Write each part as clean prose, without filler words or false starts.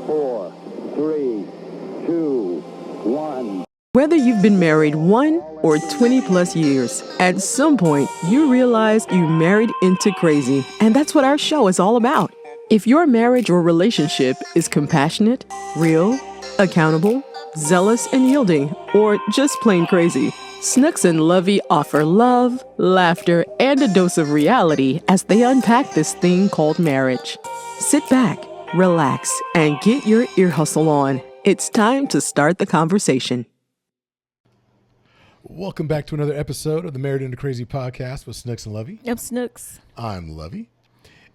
4, 3, 2, 1. Whether you've been married 1 or 20 plus years, at some point you realize you married into crazy. And that's what our show is all about. If your marriage or relationship is compassionate, real, accountable, zealous and yielding, or just plain crazy, Snooks and Lovey offer love, laughter, and a dose of reality as they unpack this thing called marriage. Sit back, relax, and get your ear hustle on. It's time to start the conversation. Welcome back to another episode of the Married into Crazy podcast with Snooks and Lovey. I'm Snooks. I'm Lovey.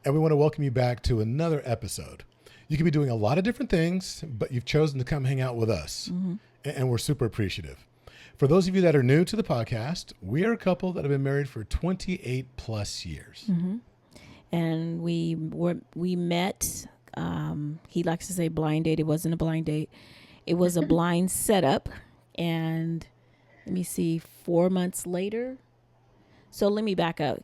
And we want to welcome you back to another episode. You could be doing a lot of different things, but you've chosen to come hang out with us. Mm-hmm. And we're super appreciative. For those of you that are new to the podcast, we are a couple that have been married for 28 plus years. Mm-hmm. And we met, he likes to say blind date. It wasn't a blind date. It was a blind setup. And let me see, 4 months later. So let me back up.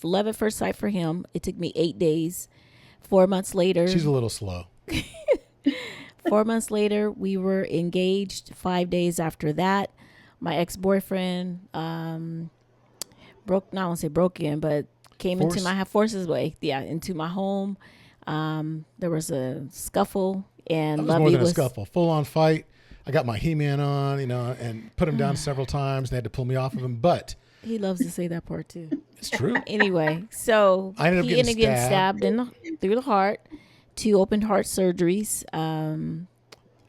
Love at first sight for him. It took me 8 days. 4 months later. She's a little slow. 4 months later, we were engaged. 5 days after that, my ex-boyfriend broke in, but came into my into my home. There was a scuffle, and Lovey was more than a scuffle, full-on fight. I got my He-Man on, and put him down several times. They had to pull me off of him, but he loves to say that part too. It's true. Anyway, so I ended up getting stabbed through the heart. 2 open heart surgeries.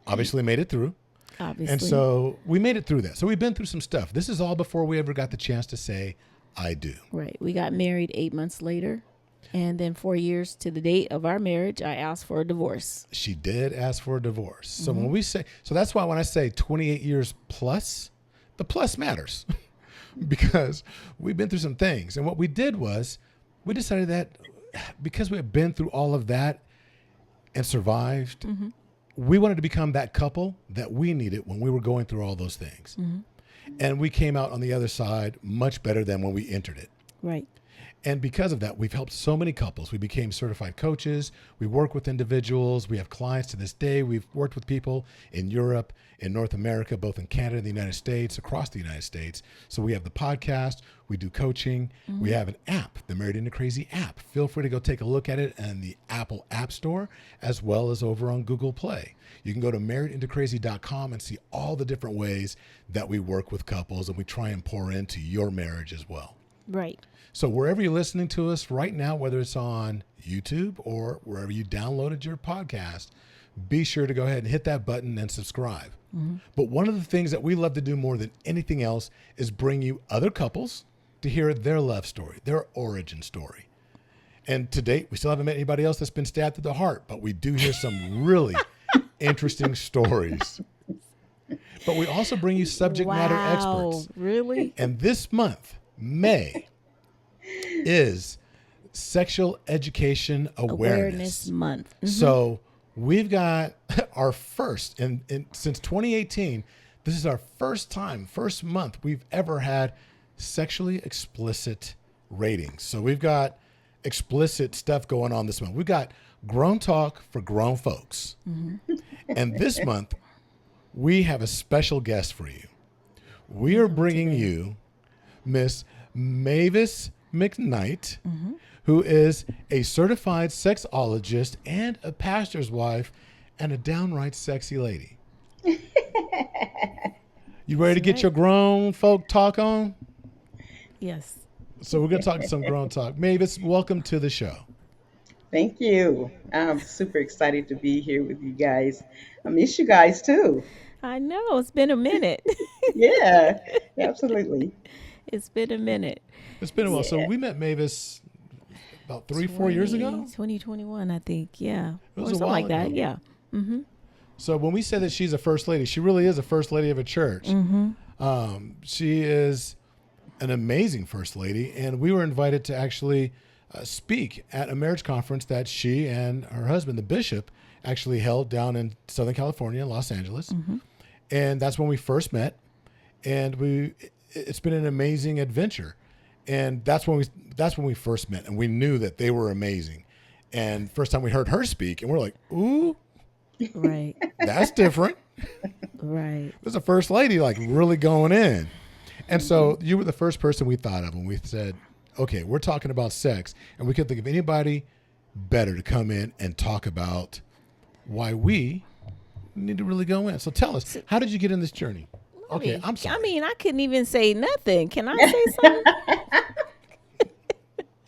Obviously made it through. And so we made it through that. So we've been through some stuff. This is all before we ever got the chance to say, I do. Right. We got married 8 months later. And then 4 years to the date of our marriage, I asked for a divorce. She did ask for a divorce. So when we say, so that's why when I say 28 years plus, the plus matters because we've been through some things. And what we did was we decided that because we had been through all of that and survived, we wanted to become that couple that we needed when we were going through all those things. And we came out on the other side much better than when we entered it. Right. And because of that, we've helped so many couples. We became certified coaches. We work with individuals. We have clients to this day. We've worked with people in Europe, in North America, both in Canada and the United States, across the United States. So we have the podcast. We do coaching. We have an app, the Married into Crazy app. Feel free to go take a look at it in the Apple App Store, as well as over on Google Play. You can go to marriedintocrazy.com and see all the different ways that we work with couples, and we try and pour into your marriage as well. Right. So wherever you're listening to us right now, whether it's on YouTube or wherever you downloaded your podcast, be sure to go ahead and hit that button and subscribe. But one of the things that we love to do more than anything else is bring you other couples to hear their love story, their origin story. And to date, we still haven't met anybody else that's been stabbed through the heart, but we do hear some really interesting stories. But we also bring you subject matter experts. Really? And this month, May, is Sexual Education Awareness Month. So we've got our first, and since 2018, this is our first month we've ever had sexually explicit ratings. So we've got explicit stuff going on this month. We've got grown talk for grown folks. And this month, we have a special guest for you. We are bringing you Miss Mavis McKnight, who is a certified sexologist and a pastor's wife and a downright sexy lady. You ready to get your grown folk talk on? Yes. So we're going to talk some grown talk. Mavis, welcome to the show. Thank you. I'm super excited to be here with you guys. I miss you guys too. I know. It's been a minute. Yeah, absolutely. It's been a minute. It's been a while. So we met Mavis about 4 years ago? 2021, I think. Yeah. It was or a something while like that. ago. Yeah. So when we say that she's a first lady, she really is a first lady of a church. She is an amazing first lady. And we were invited to actually speak at a marriage conference that she and her husband, the bishop, actually held down in Southern California, Los Angeles. And that's when we first met. And it's been an amazing adventure. And that's when we first met, and we knew that they were amazing. And first time we heard her speak, and we're like, ooh, Right. That's different. Right. There's a first lady like really going in. And Hmm. so you were the first person we thought of when we said, okay, we're talking about sex, and we could think of anybody better to come in and talk about why we need to really go in. So tell us, So, how did you get in this journey? Okay, I'm I sorry. mean, I couldn't even say nothing. Can I say something?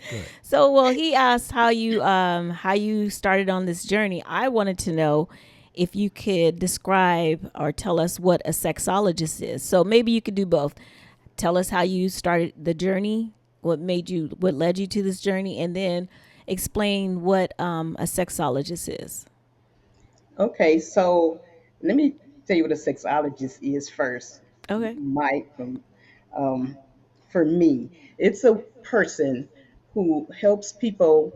Go ahead. So, well, he asked how you started on this journey. I wanted to know if you could describe or tell us what a sexologist is. So maybe you could do both. Tell us how you started the journey, what led you to this journey, and then explain what a sexologist is. Okay, so let me tell you what a sexologist is first. Okay. My um, for me, it's a person who helps people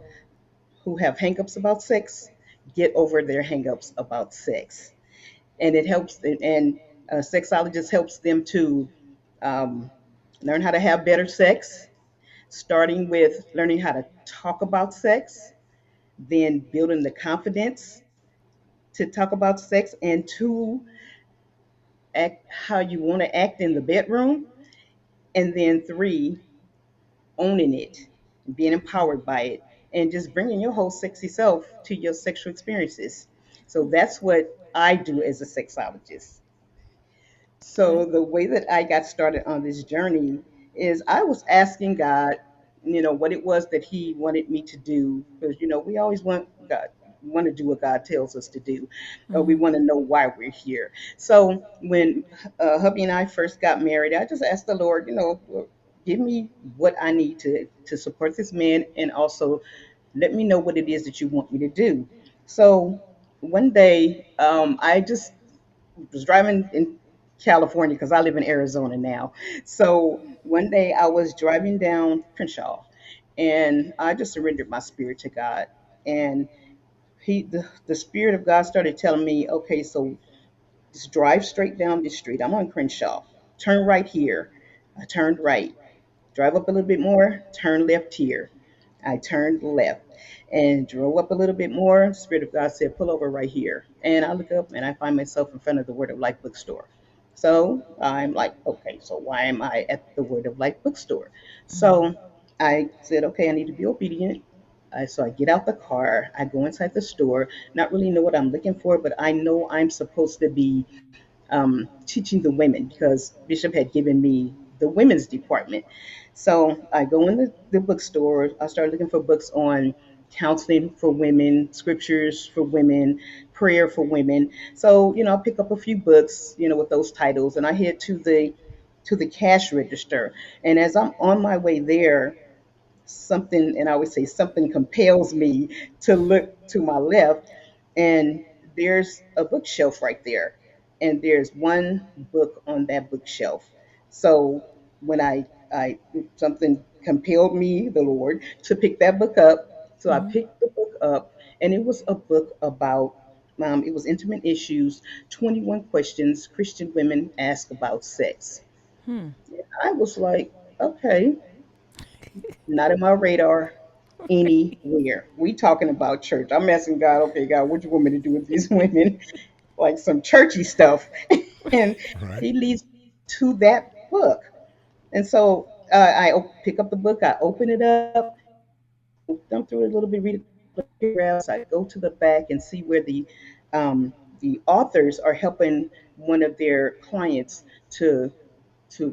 who have hangups about sex get over their hangups about sex, and it helps. And a sexologist helps them to um, learn how to have better sex, starting with learning how to talk about sex, then building the confidence to talk about sex, and to act how you want to act in the bedroom, and then three, owning it, being empowered by it, and just bringing your whole sexy self to your sexual experiences. So that's what I do as a sexologist. Okay. So the way that I got started on this journey is I was asking God, what it was that He wanted me to do, because we always want to do what God tells us to do. We Mm-hmm. want to know why we're here. So when hubby and I first got married, I just asked the Lord, give me what I need to support this man, and also let me know what it is that you want me to do. So one day, I just was driving in California because I live in Arizona now. So one day I was driving down Crenshaw, and I just surrendered my spirit to God. And the spirit of God started telling me, okay, so just drive straight down this street. I'm on Crenshaw. Turn right here. I turned right. Drive up a little bit more, turn left here. I turned left and drove up a little bit more. Spirit of God said, pull over right here. And I look up and I find myself in front of the Word of Life bookstore. So I'm like, okay, so why am I at the Word of Life bookstore? Mm-hmm. So I said, okay, I need to be obedient. So I get out the car, I go inside the store, not really know what I'm looking for, but I know I'm supposed to be teaching the women because Bishop had given me the women's department. So I go in the bookstore. I start looking for books on counseling for women, scriptures for women, prayer for women. So I pick up a few books, with those titles, and I head to the cash register. And as I'm on my way there, something, and I always say something compels me to look to my left, and there's a bookshelf right there, and there's one book on that bookshelf. So when I something compelled me, the Lord, to pick that book up. So I Mm-hmm. picked the book up, and it was a book about it was intimate issues, 21 questions Christian women ask about sex. Hmm. I was like, okay, not in my radar anywhere. We talking about church. I'm asking God, okay, God, what you want me to do with these women? Like some churchy stuff. And Right. He leads to that book. And so pick up the book, I open it up, thumb through it a little bit, read a couple of paragraphs. I go to the back and see where the authors are helping one of their clients to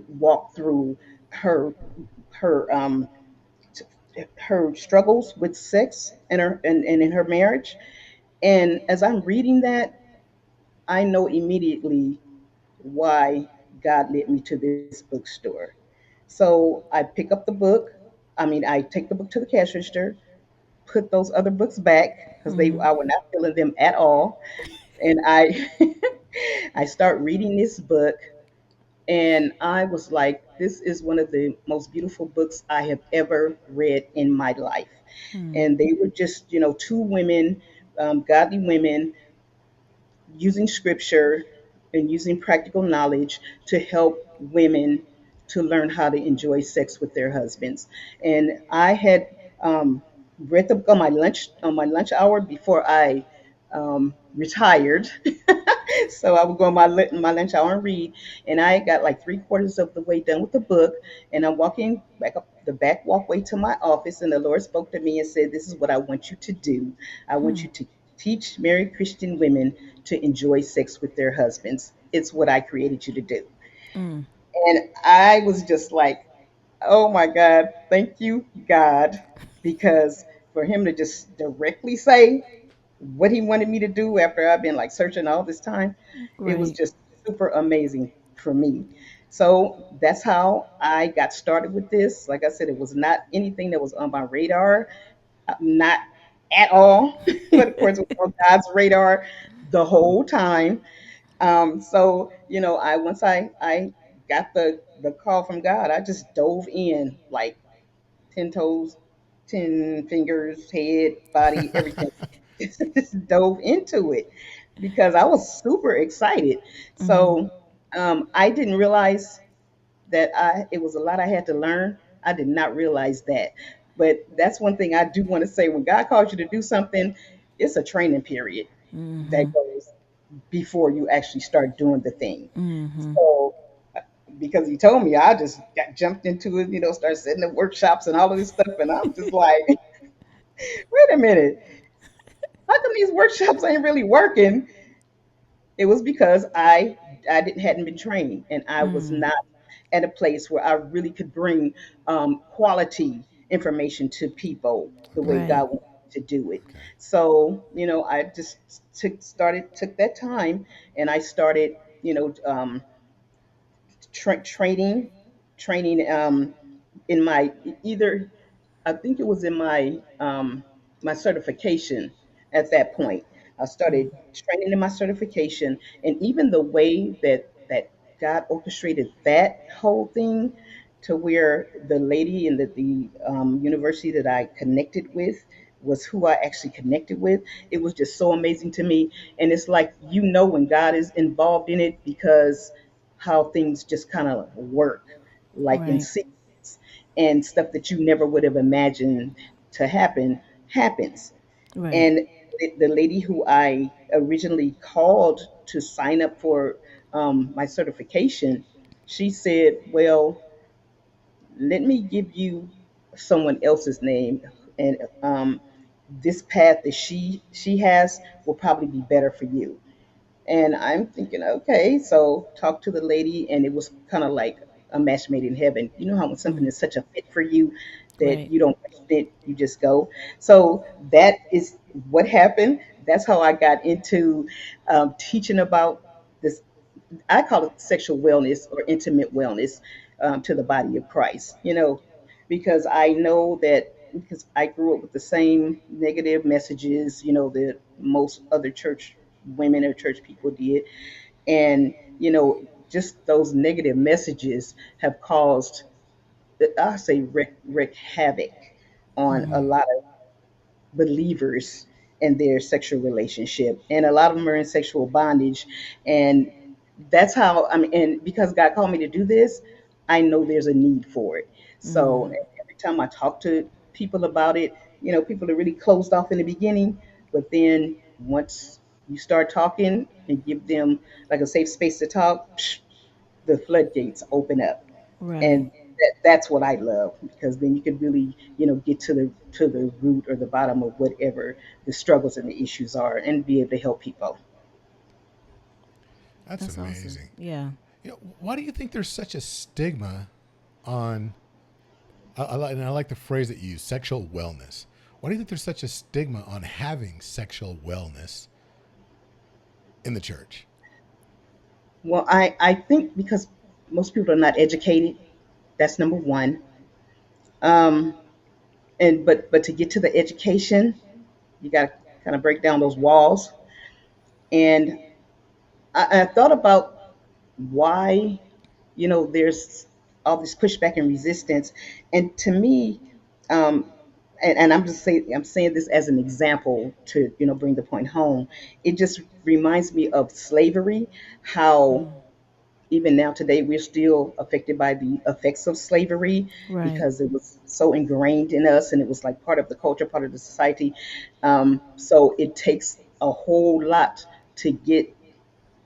walk through her her her struggles with sex and in her marriage. And as I'm reading that, I know immediately why God led me to this bookstore. So I pick up the book. I take the book to the cash register, put those other books back because they Mm-hmm. I was not feeling them at all, and I I start reading this book, and I was like, this is one of the most beautiful books I have ever read in my life. Hmm. And they were just, two women, godly women, using scripture and using practical knowledge to help women to learn how to enjoy sex with their husbands. And I had read the book on my lunch hour before I retired. So I would go on my lunch hour and read, and I got like three-quarters of the way done with the book, and I'm walking back up the back walkway to my office, and the Lord spoke to me and said, "This is what I want you to do. I want you to teach married Christian women to enjoy sex with their husbands. It's what I created you to do." Mm. And I was just like, "Oh my God, thank you, God," because for him to just directly say what he wanted me to do after I've been like searching all this time, it was Right. just super amazing for me. So that's how I got started with this. Like I said, it was not anything that was on my radar, not at all. But of course, it was on God's radar the whole time. So I once I got the call from God, I just dove in like 10 toes, 10 fingers, head, body, everything. Just dove into it because I was super excited. Mhm. So I didn't realize that I it was a lot I had to learn. I did not realize that. But that's one thing I do want to say. When God calls you to do something, it's a training period that Mhm. goes before you actually start doing the thing. Mhm. So because he told me, I just got jumped into it, started setting up workshops and all of this stuff. And I'm just like, wait a minute, how come these workshops ain't really working? It was because I didn't hadn't been trained, and I was Mm. not at a place where I really could bring quality information to people the way Right. God wanted me to do it. Okay. So I just took that time, and I started training in my either I think it was in my certification at that point. I started training in my certification, and even the way that God orchestrated that whole thing to where the lady in the university that I connected with was who I actually connected with. It was just so amazing to me, and it's like when God is involved in it because how things just kind of work, like in Right. sequence, and stuff that you never would have imagined to happen happens. Right. And the lady who I originally called to sign up for my certification, she said, "Well, let me give you someone else's name, and this path that she has will probably be better for you." And I'm thinking, okay, so talk to the lady, and it was kind of like a match made in heaven. You know how when something Mm. is such a fit for you that Right. you don't question it, you just go. So that is what happened. That's how I got into teaching about this. I call it sexual wellness or intimate wellness to the body of Christ. Because I know that because I grew up with the same negative messages, that most other church women or church people did, and just those negative messages have caused, I say, wreak havoc on a lot of believers in their sexual relationship, and a lot of them are in sexual bondage. And that's how I mean, and because God called me to do this, I know there's a need for it. So every time I talk to people about it, people are really closed off in the beginning, but then once you start talking and give them like a safe space to talk, the floodgates open up. Right. And that's what I love, because then you can really get to the root or the bottom of whatever the struggles and the issues are, and be able to help people. That's That's awesome. amazing. Yeah. Why do you think there's such a stigma on? And I like the phrase that you use, sexual wellness. Why do you think there's such a stigma on having sexual wellness in the church? Well, I think because most people are not educated. That's number one. um and but to get to the education, you got to kind of break down those walls. And I thought about why there's all this pushback and resistance. And to me, um, and I'm saying this as an example to bring the point home. It just reminds me of slavery, how even now today we're still affected by the effects of slavery, Right. because it was so ingrained in us, and it was like part of the culture, part of the society. So it takes a whole lot to get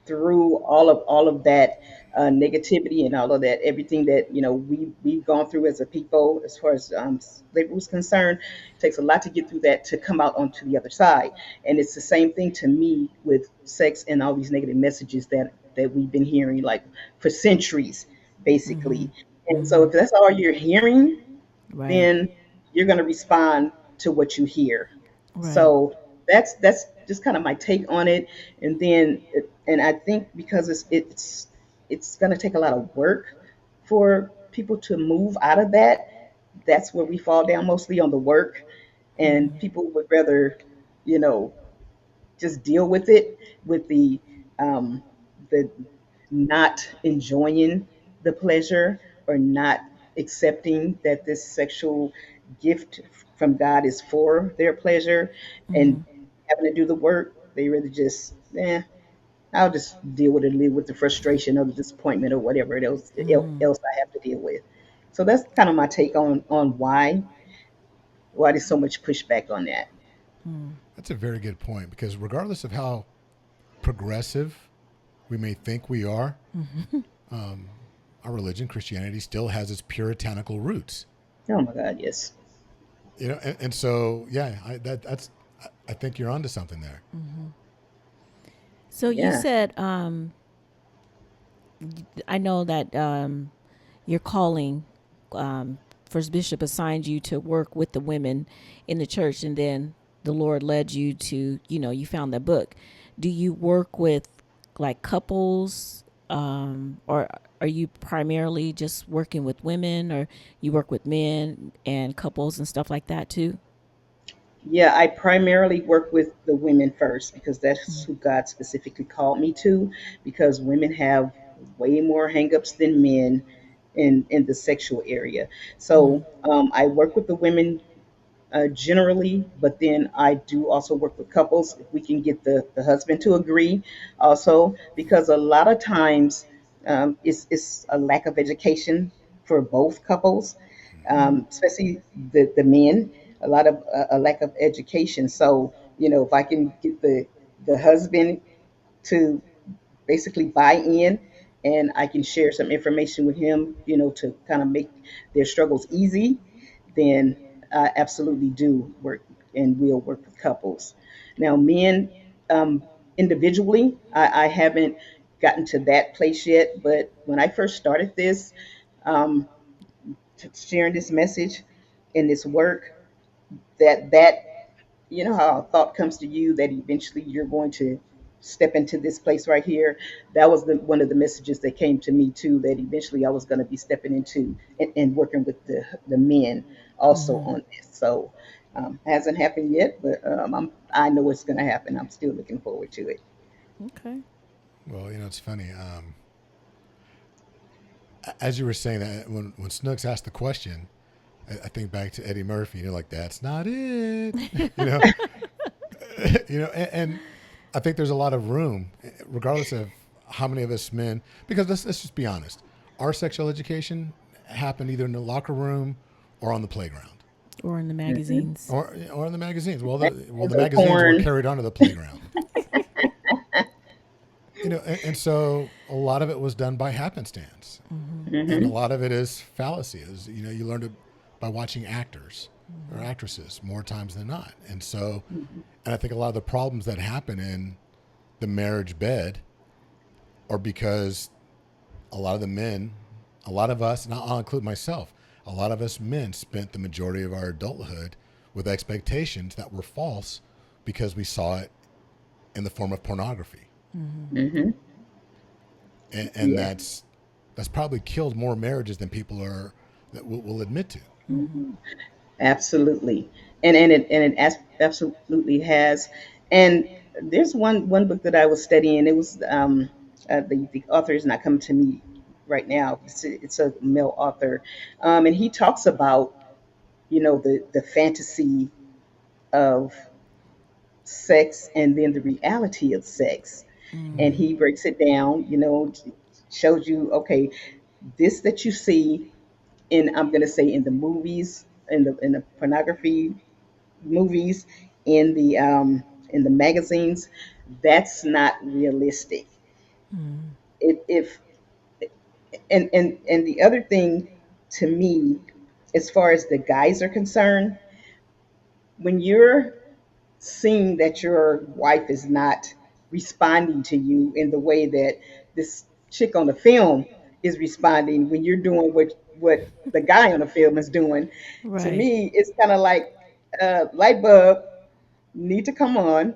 through all of that negativity and all of that, everything that we've gone through as a people, as far as slavery was concerned. It takes a lot to get through that to come out onto the other side. And it's the same thing to me with sex and all these negative messages that we've been hearing like for centuries, basically. And so if that's all you're hearing, Right. then you're going to respond to what you hear. Right. So that's just kind of my take on it. And then and I think because it's going to take a lot of work for people to move out of that. That's where we fall down mostly on the work, and people would rather, you know, just deal with it, with um, the not enjoying the pleasure or not accepting that this sexual gift from God is for their pleasure and having to do the work. They really just, I'll just deal with it, live with the frustration or the disappointment or whatever else I have to deal with. So that's kind of my take on why there's so much pushback on that. That's a very good point because regardless of how progressive we may think we are, our religion, Christianity, still has its puritanical roots. Oh my God, yes. And so yeah, I think you're onto something there. So you Yeah. said, I know that your calling, First Bishop assigned you to work with the women in the church, and then the Lord led you to, you found that book. Do you work with like couples, or are you primarily just working with women, or you work with men and couples and stuff like that too? Yeah, I primarily work with the women first because that's who God specifically called me to, because women have way more hangups than men in the sexual area. So I work with the women generally, but then I do also work with couples if we can get the husband to agree also, because a lot of times it's a lack of education for both couples, especially the men, a lot of a lack of education. So, if I can get the husband to basically buy in and I can share some information with him, to kind of make their struggles easy, then I absolutely do work and will work with couples. Now, men, um, individually, I haven't gotten to that place yet, but when I first started this, um, sharing this message and this work, that how a thought comes to you that eventually you're going to step into this place right here. That was one of the messages that came to me too, that eventually I was going to be stepping into and working with the men also on this. So hasn't happened yet, but I know it's going to happen. I'm still looking forward to it. Okay. Well, it's funny. As you were saying that, when Snooks asked the question, I think back to Eddie Murphy. You're like, "That's not it," you know. And I think there's a lot of room, regardless of how many of us men. Because let's just be honest, our sexual education happened either in the locker room or on the playground, Or in the magazines. or in the magazines. Well, the So magazines were porn. carried onto the playground. And so a lot of it was done by happenstance, and a Hmm. lot of it is fallacy. You learned it by watching actors or actresses more times than not, and I think a lot of the problems that happen in the marriage bed are because a lot of the men, a lot of us, and I'll include myself, a lot of us men spent the majority of our adulthood with expectations that were false because we saw it in the form of pornography. Hmm. And Yeah. that's probably killed more marriages than people are that will admit to. Absolutely, and it absolutely has. And there's one book that I was studying. It was the author is not coming to me right now. It's a male author, and he talks about the fantasy of sex and then the reality of sex, and he breaks it down. Shows you, okay, this that you see in, I'm going to say, in the movies, in the pornography movies, in the in the magazines, that's not realistic. If and the other thing to me, as far as the guys are concerned, when you're seeing that your wife is not responding to you in the way that this chick on the film is responding, when you're doing what the guy on the film is doing, to Right. me it's kind of like light bulb need to come on,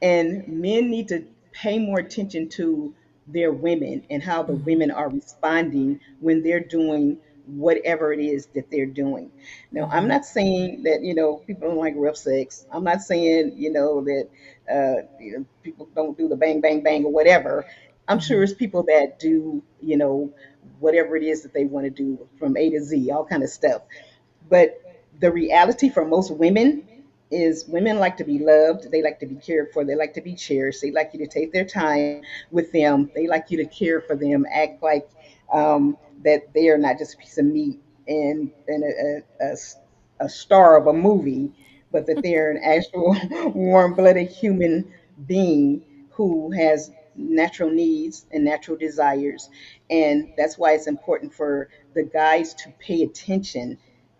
and men need to pay more attention to their women and how the women are responding when they're doing whatever it is that they're doing. Now, I'm not saying that people don't like rough sex. I'm not saying that people don't do the bang bang bang or whatever. I'm sure it's people that do whatever it is that they want to do from A to Z, all kind of stuff. But the reality for most women is women like to be loved, they like to be cared for, they like to be cherished, they like you to take their time with them, they like you to care for them, act like that they are not just a piece of meat and a star of a movie, but that they're an actual warm blooded human being who has natural needs and natural desires. And that's why it's important for the guys to pay attention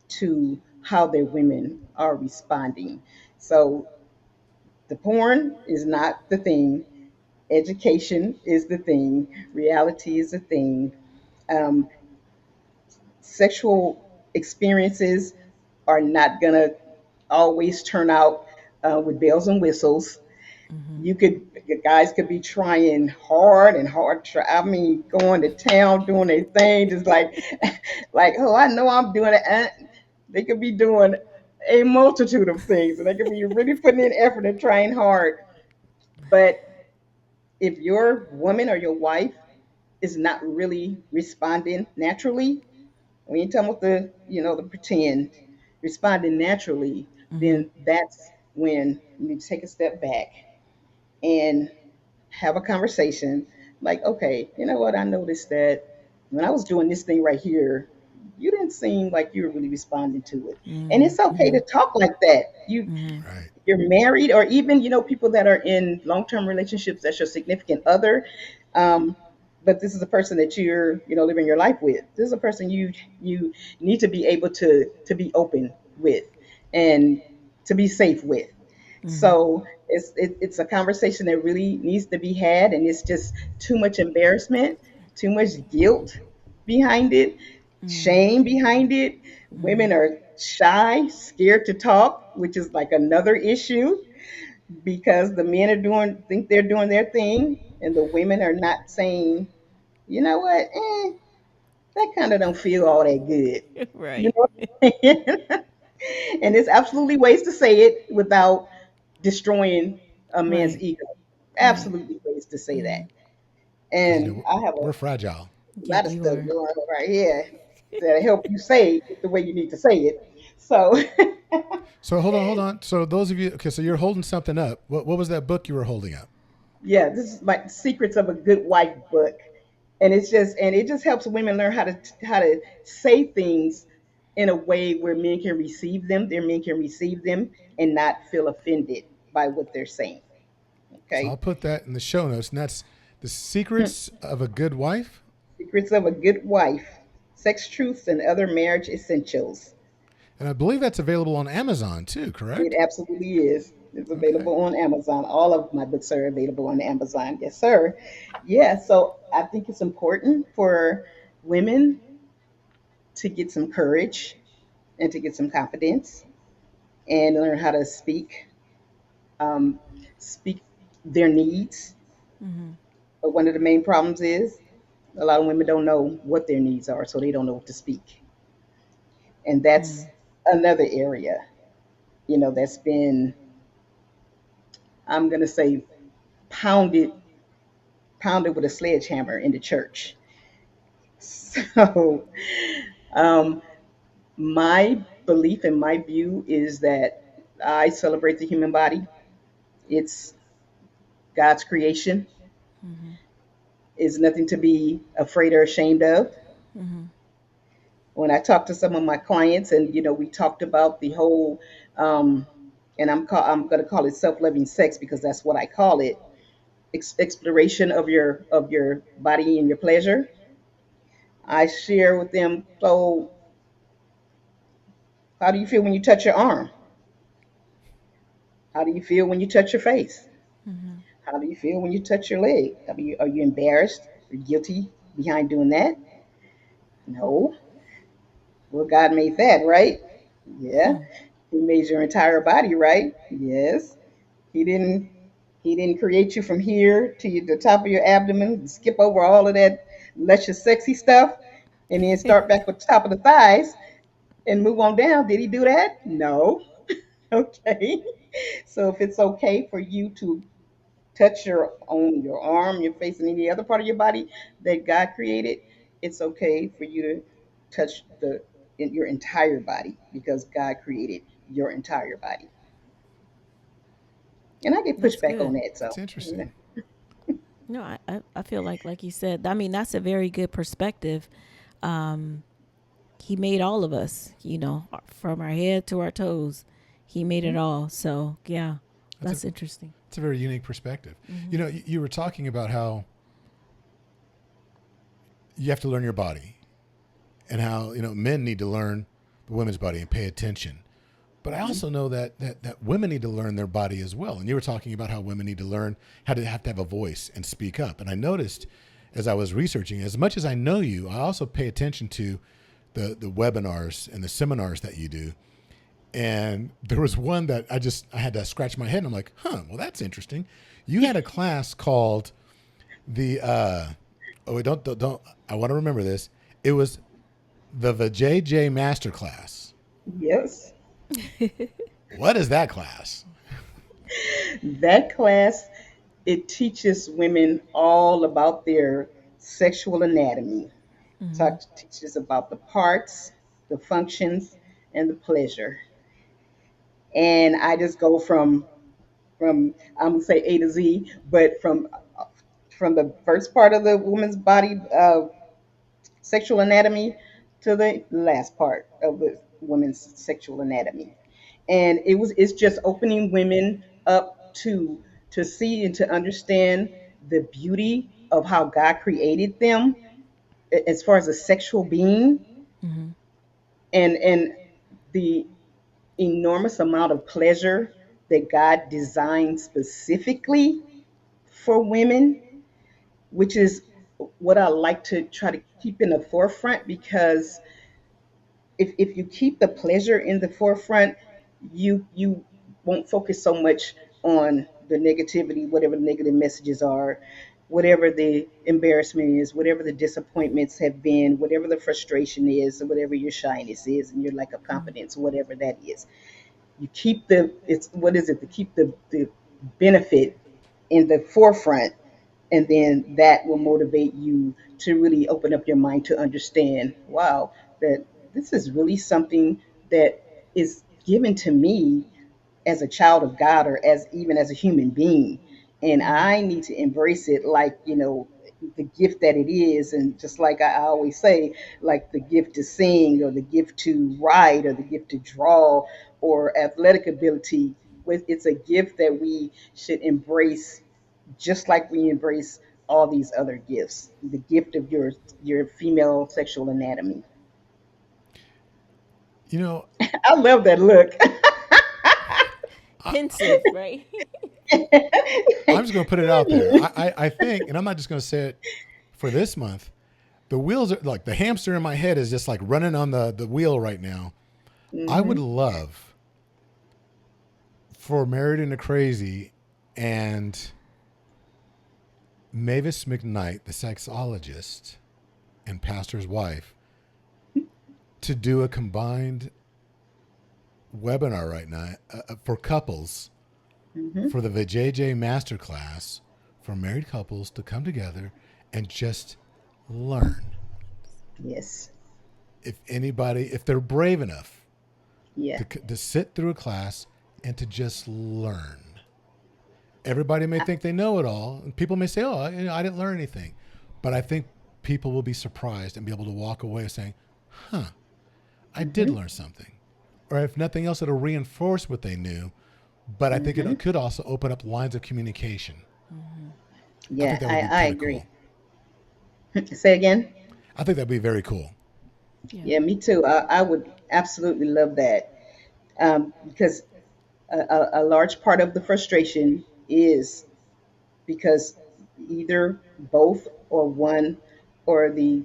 to how their women are responding. So the porn is not the thing. Education is the thing. Reality is the thing. Um, Sexual experiences are not gonna always turn out with bells and whistles. You could guys could be trying hard and hard. I mean, going to town, doing their thing, just like like oh, I know I'm doing it. They could be doing a multitude of things, and they could be really putting in effort and trying hard. But if your woman or your wife is not really responding naturally, we ain't talking about the pretend, responding naturally, then that's when you need to take a step back and have a conversation like, okay, you know what? I noticed that when I was doing this thing right here, you didn't seem like you were really responding to it. And it's okay to talk like that. Right. You're married, or even, people that are in long-term relationships, that's your significant other. Um, but this is a person that you're, living your life with. This is a person you need to be able to be open with and to be safe with. So it's a conversation that really needs to be had, and it's just too much embarrassment, too much guilt behind it, shame behind it. Women are shy, scared to talk, which is like another issue because the men are doing think they're doing their thing, and the women are not saying, you know what, that kind of don't feel all that good. You Right. know what I'm saying? And there's absolutely ways to say it without destroying a man's Right. ego. Right. Absolutely ways to say that. Because And I have we're a fragile. Yep, lot of you stuff are. going on right here to help you say it the way you need to say it. So, So hold on, hold on. So those of you, okay, so you're holding something up. What was that book you were holding up? yeah, this is my Secrets of a Good Wife book. And it just helps women learn how to say things in a way where men can receive them, their men can receive them and not feel offended by what they're saying. So I'll Okay. put that in the show notes, and that's the secrets of a good wife. Secrets of a Good Wife, Sex Truths and Other Marriage Essentials. And I believe that's available on Amazon too, It correct? absolutely is. It's Okay. available on Amazon. All of my books are available on Amazon. Yes, sir. Yeah, so I think it's important for women to get some courage and to get some confidence and learn how to um, speak their needs. But one of the main problems is a lot of women don't know what their needs are, so they don't know what to speak. And that's another area, that's been, I'm going to say, pounded pounded with a sledgehammer in the church. So, um, my belief and my view is that I celebrate the human body. It's God's creation. It's nothing to be afraid or ashamed of. When I talked to some of my clients, and we talked about the whole, um, and I'm going to call it self-loving sex because that's what I call it. Exploration of your body and your pleasure. I share with them. So, how do you feel when you touch your arm? How do you feel when you touch your face? Mm-hmm. How do you feel when you touch your leg? Are you embarrassed or guilty behind doing that? No. Well, God made that, right? Yeah. Hmm. He made your entire body, right? Yes. He didn't he didn't create you from here to the top of your abdomen, skip over all of that luscious, sexy stuff, and then start back with the top of the thighs and move on down. Did he do that? No. Okay. So if it's okay for you to touch your arm, your face, and any other part of your body that God created, it's okay for you to touch your entire body because God created your entire body. And I get That's pushback on good. that. So That's interesting. No, I feel like you said, I mean, that's a very good perspective. Um, he made all of us, from our head to our toes. He made it all. So, yeah, That's that's interesting. it's a very unique perspective. Mm-hmm. You know, you were talking about how you have to learn your body and how, men need to learn the women's body and pay attention. But I also know that women need to learn their body as well. And you were talking about how women need to learn how to have a voice and speak up. And I noticed as I was researching, as much as I know you, I also pay attention to the webinars and the seminars that you do. And there was one that I had to scratch my head and I'm like, well, that's interesting. You had a class called the, don't, I want to remember this. It was the VJJ Masterclass. yes, What is that class? that class, it teaches women all about their sexual anatomy. Mm-hmm. Teaches about the parts, the functions, and the pleasure. And I just go from I'm gonna say A to Z, but from the first part of the woman's body, sexual anatomy, to the last part of the woman's sexual anatomy, and it's just opening women up to see and to understand the beauty of how God created them as far as a sexual being, Mm-hmm. and the enormous amount of pleasure that God designed specifically for women, which is what I like to try to keep in the forefront because if you keep the pleasure in the forefront, you won't focus so much on the negativity, whatever the negative messages are, whatever the embarrassment is, whatever the disappointments have been, whatever the frustration is, or whatever your shyness is, and your lack of confidence, whatever that is. You keep it's what is it? To keep the benefit in the forefront, and then that will motivate you to really open up your mind to understand, wow, that this is really something that is given to me as a child of God or as even as a human being. And Mm-hmm. I need to embrace it like, the gift that it is. And just like I always say, like the gift to sing or the gift to write or the gift to draw or athletic ability, it's a gift that we should embrace just like we embrace all these other gifts. The gift of your female sexual anatomy. You know, I love that look. Pensive, right? I'm just going to put it out there. I think, and I'm not just going to say it for this month, the wheels are like the hamster in my head is just like running on the wheel right now. I would Hmm. love for Married into Crazy and Mavis McKnight, the sexologist and pastor's wife, to do a combined webinar right now for couples Hmm. for the VJJ Masterclass for married couples to come together and just learn. Yes. If they're brave enough Yeah. to sit through a class and to just learn. Everybody may think they know it all, and people may say, "Oh, I didn't learn anything," but I think people will be surprised and be able to walk away saying, "Huh, I did Hmm. learn something," or if nothing else, it'll reinforce what they knew, but I think Hmm. it could also open up lines of communication. I think Yeah, that would be I kind of agree. cool. Say again. I think that'd be very cool. Yeah. Yeah, me too. I would absolutely love that, because a large part of the frustration is because either both or one or the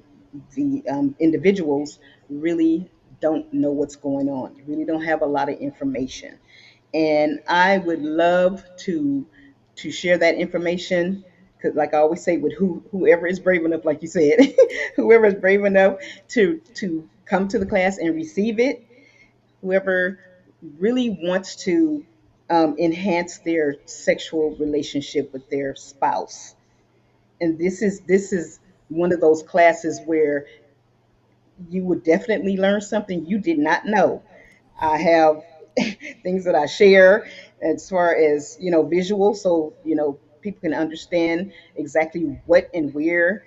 individuals really don't know what's going on. Really don't have a lot of information, and I would love to share that information. Because, like I always say, with whoever is brave enough, like you said, whoever is brave enough to come to the class and receive it, whoever really wants to enhance their sexual relationship with their spouse. And this is one of those classes where you would definitely learn something you did not know. I have things that I share as far as visual, so people can understand exactly what and where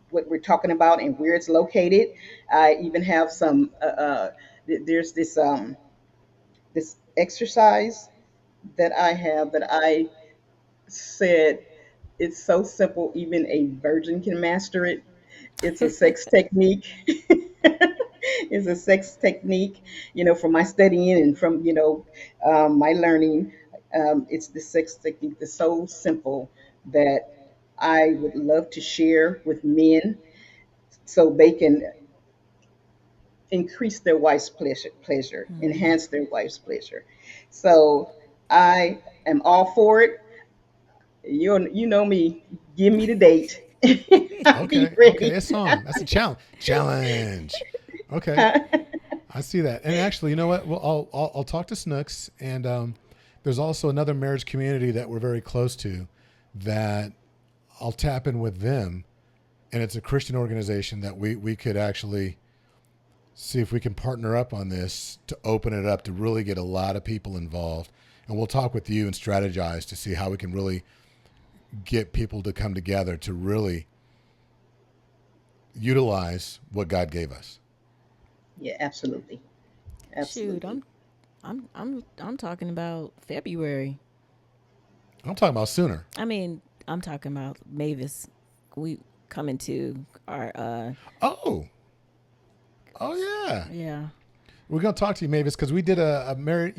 what we're talking about and where it's located. I even have some. There's this exercise that I have that I said it's so simple, even a virgin can master it. It's a sex technique. It's a sex technique, from my studying and from my learning. It's the sex technique that's so simple that I would love to share with men so they can increase their wife's pleasure, enhance their wife's pleasure. So I am all for it. You know me. Give me the date. I'll be Okay, okay, ready. it's on. That's a challenge. Challenge. Okay, I see that. And actually, you know what? Well, I'll talk to Snooks, and there's also another marriage community that we're very close to that I'll tap in with them, and it's a Christian organization that we could actually see if we can partner up on this to open it up to really get a lot of people involved. And we'll talk with you and strategize to see how we can really get people to come together to really utilize what God gave us. Yeah, absolutely. Shoot, Absolutely. I'm talking about February. I'm talking about sooner. I mean, I'm talking about Mavis. We coming to our Oh, oh yeah. yeah. We're gonna talk to you, Mavis, because we did a marriage.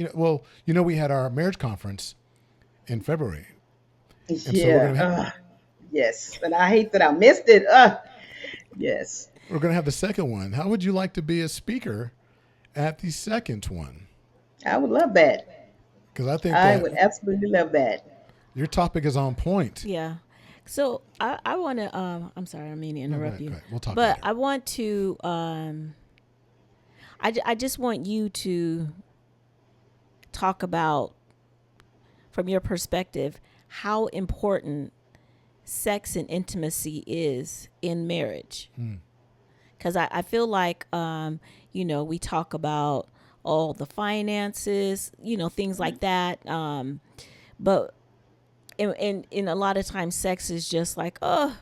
We had our marriage conference in February, and so Yeah. Yes. And I hate that I missed it. Yes. we're gonna have the second one. How would you like to be a speaker at the second one? I would love that. Because I think I that would absolutely love that. your topic is on point. Yeah. So I want to I'm sorry, I don't mean to No, interrupt go you. ahead. We'll talk But later. I want to I just want you to talk about from your perspective how important sex and intimacy is in marriage. Because I feel like we talk about all the finances, things like that. But in a lot of times sex is just like, oh,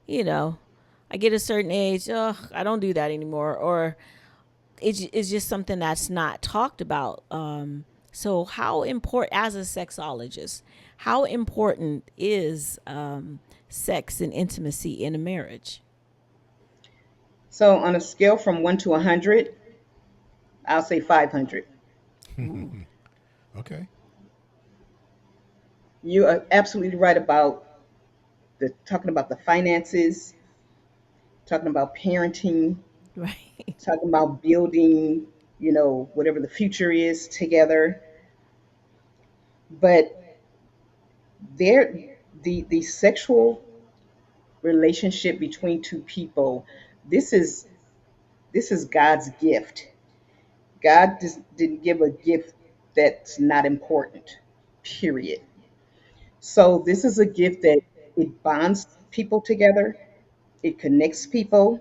you know, I get a certain age, oh, I don't do that anymore, or it's just something that's not talked about. So how important, as a sexologist, how important is sex and intimacy in a marriage? So on a scale from 1 to 100, I'll say 500. Ooh, Okay. You are absolutely right about the talking about the finances, talking about parenting, right. talking about building, whatever the future is together. But there, the sexual relationship between two people, this is this is God's gift. God just didn't give a gift that's not important. Period. So this is a gift that it bonds people together. It connects people.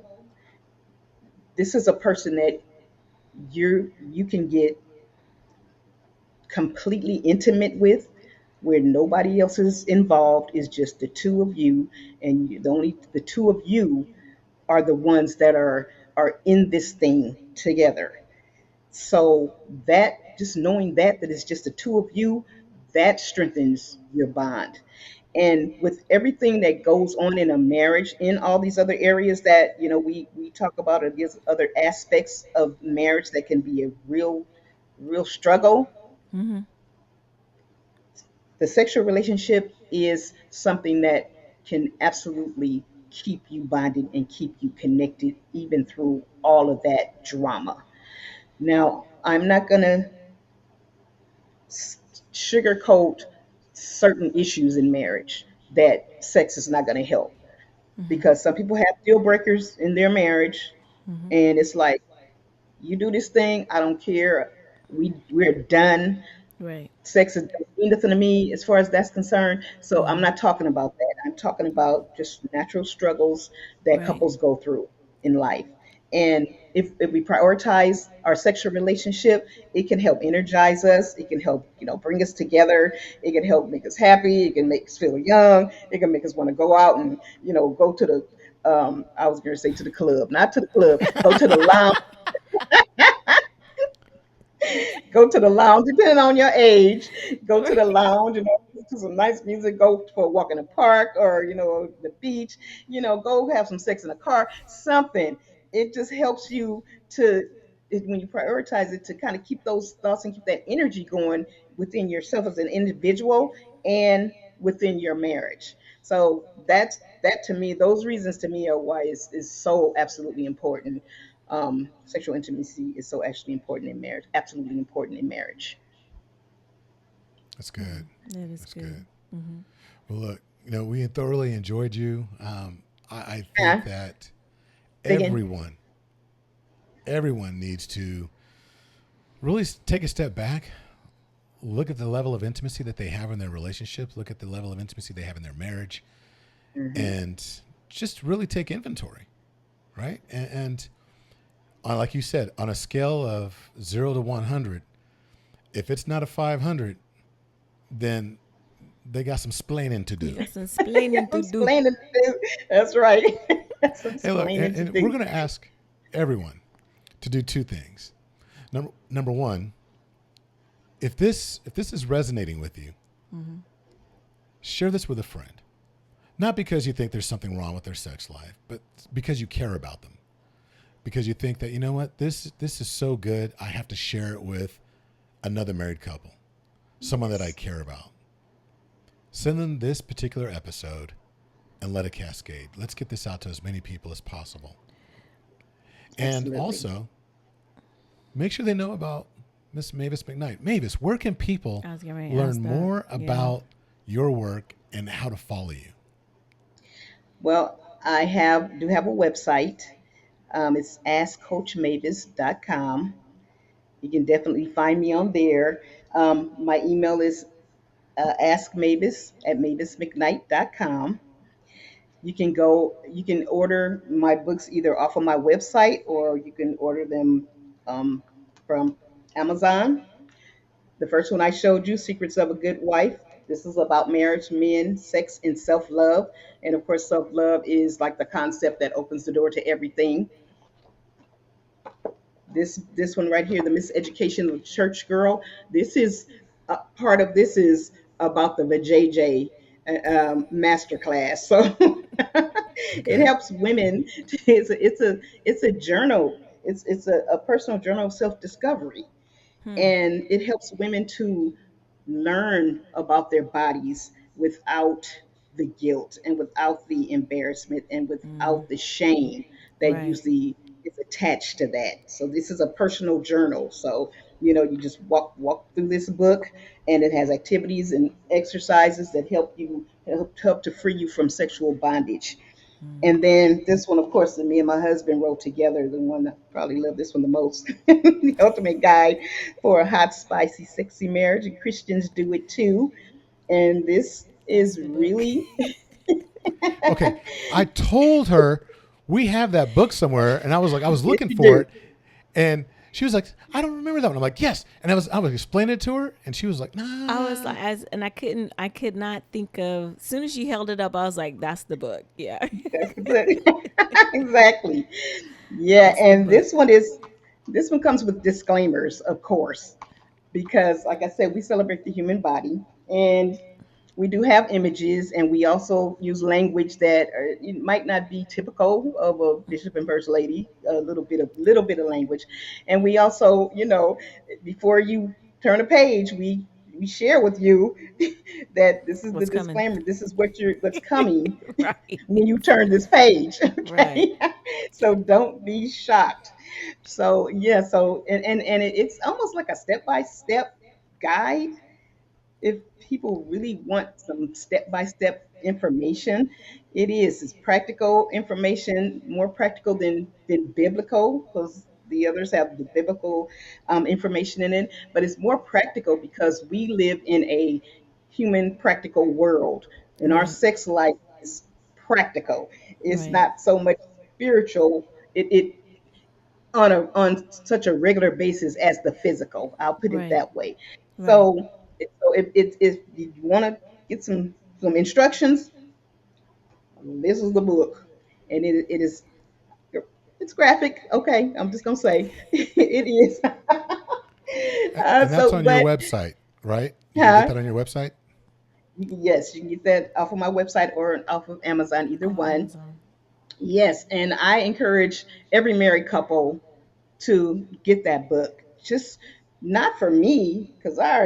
This is a person that you can get completely intimate with, where nobody else is involved. Is just the two of you, and the two of you are the ones that are in this thing together. So that, just knowing that it's just the two of you, that strengthens your bond. And with everything that goes on in a marriage, in all these other areas that we talk about, or these other aspects of marriage that can be a real struggle, Mm-hmm. the sexual relationship is something that can absolutely keep you bonded and keep you connected even through all of that drama. Now, I'm not going to sugarcoat certain issues in marriage that sex is not going to help, Mm-hmm. because some people have deal breakers in their marriage, Mm-hmm. and it's like, you do this thing, I don't care, we're done. Right. Sex is don't mean nothing to me as far as that's concerned. So I'm Mm-hmm. not talking about that. I'm talking about just natural struggles that Right. couples go through in life. And if we prioritize our sexual relationship, it can help energize us. It can help, bring us together. It can help make us happy. It can make us feel young. It can make us want to go out and, go to the, I was going to say to the club, not to the club, go to the lounge. Go to the lounge, depending on your age. Go to the lounge, listen to some nice music. Go for a walk in the park, or the beach. Go have some sex in the car. Something. It just helps you to, when you prioritize it, to kind of keep those thoughts and keep that energy going within yourself as an individual and within your marriage. So that to me, those reasons to me are why is so absolutely important. Sexual intimacy is so actually important in marriage, absolutely important in marriage. That's Mm-hmm. good. That is That's good. good. Mm-hmm. Well, look, we thoroughly enjoyed you. I think Yeah, that digging. everyone, everyone needs to really take a step back, look at the level of intimacy that they have in their relationship, look at the level of intimacy they have in their marriage, Hmm. and just really take inventory, right? And like you said, on a scale of 0 to 100, if it's not a 500, then they got some splaining to You do. got some explaining I'm to do. explaining to do. That's right. That's Hey, look, explaining to and we're do. going to ask everyone to do two things. Number one, if this is resonating with you, Mm-hmm. share this with a friend. Not because you think there's something wrong with their sex life, but because you care about them. Because you think that, you know what, this is so good, I have to share it with another married couple, someone that I Yes, care about. Send them this particular episode and let it cascade. Let's get this out to as many people as possible. And absolutely. also, make sure they know about Miss Mavis McKnight. Mavis, where can people I was getting ready to learn ask that. more Yeah. about your work and how to follow you? Well, I have a website. It's askcoachmavis.com. You can definitely find me on there. My email is askmavis@mavismcknight.com. You can order my books either off of my website, or you can order them um, from Amazon. The first one I showed you, Secrets of a Good Wife. This is about marriage, men, sex, and self love. And of course, self love is like the concept that opens the door to everything. This one right here, the Miseducation of Church Girl. This is part of this is about the VJJ Masterclass. So it Okay. helps women. It's a journal. It's a personal journal of self discovery, Hmm. and it helps women to learn about their bodies without the guilt and without the embarrassment and Mm-hmm. without the shame that Right. usually is attached to that. So this is a personal journal. So you just walk through this book, and it has activities and exercises that help to free you from sexual bondage. Mm-hmm. And then this one, of course, that me and my husband wrote together, the one I probably love this one the most, the ultimate guide for a hot, spicy, sexy marriage. And Christians do it too. And this That's is the book. really, Okay. I told her we have that book somewhere, and I was yes, looking you for do. it, and she was like, I don't remember that one. I'm like, yes. And I was explaining it to her, and she was like, I was nah. like, and I could not think of. As soon as she held it up, I was like, "That's the book." Yeah, That's it. Exactly. Yeah. that's the And book. this one is This one comes with disclaimers, of course, because, like I said, we celebrate the human body, and we do have images, and we also use language that it might not be typical of a bishop and first lady. A little bit of language, and we also, before you turn a page, we share with you that this is the What's coming? disclaimer. This is what's coming Right. when you turn this page. Right. Okay, so don't be shocked. So yeah, and it's almost like a step by step guide if people really want some step by step information. It is. It's practical information, more practical than biblical, because the others have the biblical information in it. But it's more practical because we live in a human practical world, and our Right. sex life is practical. It's Right. not so much spiritual. It on such a regular basis as the physical. I'll put it Right. that way. Right. So if you want to get some instructions, this is the book, and it is it's graphic. Okay, I'm just gonna say it is. And that's on your But website, right? You can get huh? that on your website. Yes, you can get that off of my website or off of Amazon, either Oh, one. Amazon. Yes, and I encourage every married couple to get that book. Just not for me, because I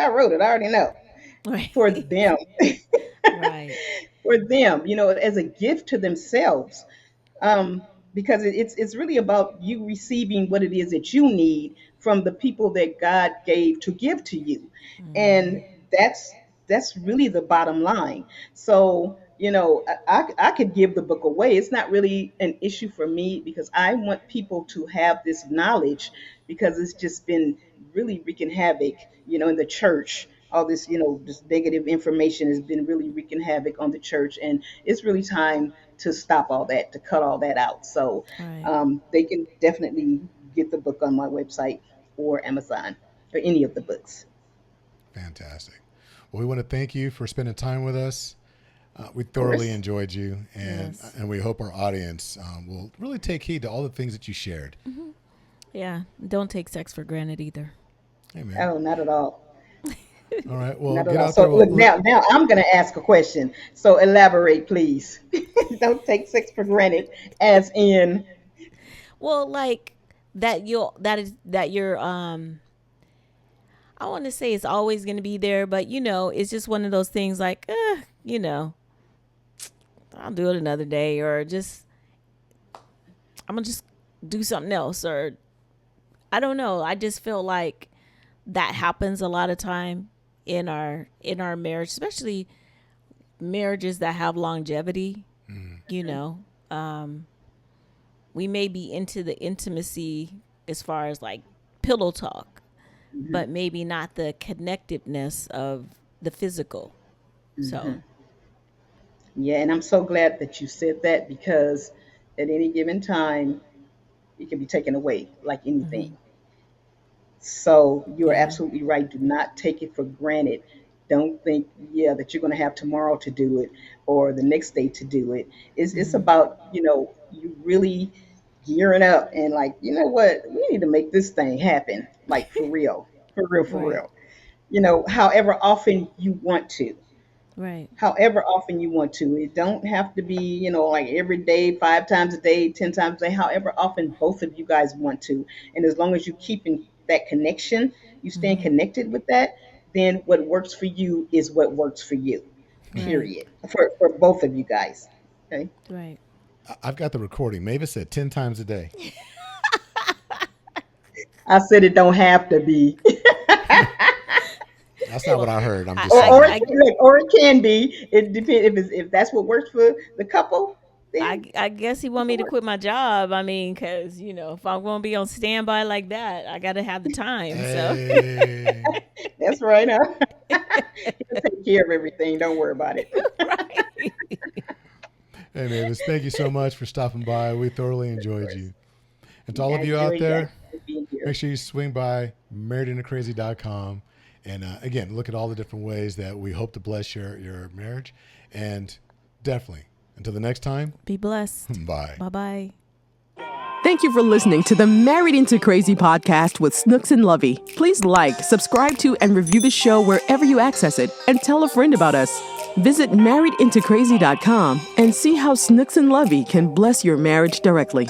wrote it, I already know. Right. For them, Right. for them, as a gift to themselves. um, because it's really about you receiving what it is that you need from the people that God gave to give to you, and that's really the bottom line. So I could give the book away. It's not really an issue for me because I want people to have this knowledge because it's just been really wreaking havoc, in the church. All this, this negative information has been really wreaking havoc on the church, and it's really time to stop all that, to cut all that out. So Right. they can definitely get the book on my website or Amazon or any of the books. Fantastic. Well, we want to thank you for spending time with us. We Of thoroughly course. enjoyed you, and Yes. and we hope our audience will really take heed to all the things that you shared. Yeah. Don't take sex for granted either. Hey, man. Oh, not at all. All right. Well, Not at get all. out So there. look, now I'm going to ask a question. So elaborate, please. Don't take sex for granted, as in. Well, like that you're I want to say it's always going to be there, but it's just one of those things like, you know, I'll do it another day, or just I'm gonna just do something else, or I don't know. I just feel like that happens a lot of time in our marriage, especially marriages that have longevity. You know, we may be into the intimacy as far as like pillow talk, but maybe not the connectiveness of the physical. So, Yeah, and I'm so glad that you said that because at any given time, it can be taken away like anything. So you are yeah. absolutely right. Do not take it for granted. Don't think, yeah, that you're going to have tomorrow to do it or the next day to do it. It's about, you really gearing up and like, you know what, we need to make this thing happen, like for real, for real, for Right. real. However often you want to. Right. However often you want to. It don't have to be, like every day, 5 times a day, 10 times a day, however often both of you guys want to. And as long as you keeping that connection, you staying connected with that, then what works for you is what works for you. Right. Period. For both of you guys. Okay. Right. I've got the recording. Mavis said 10 times a day. I said it don't have to be. That's not what I heard. I'm I just or saying. or I it, look, or it can be. It depends if that's what works for the couple, I, then I guess he want it me to works. quit my job. I mean, because if I'm going to be on standby like that, I got to have the time. So, Hey. That's right, huh? He'll take care of everything. Don't worry about it. right. Hey, Mavis, thank you so much for stopping by. We thoroughly enjoyed you. And to all I of you enjoy out you guys there, being make here. sure you swing by marriedandacrazy.com. And again, look at all the different ways that we hope to bless your marriage. And definitely, until the next time, Be blessed. bye. Bye bye. Thank you for listening to the Married into Crazy podcast with Snooks and Lovey. Please like, subscribe to, and review the show wherever you access it, and tell a friend about us. Visit marriedintocrazy.com and see how Snooks and Lovey can bless your marriage directly.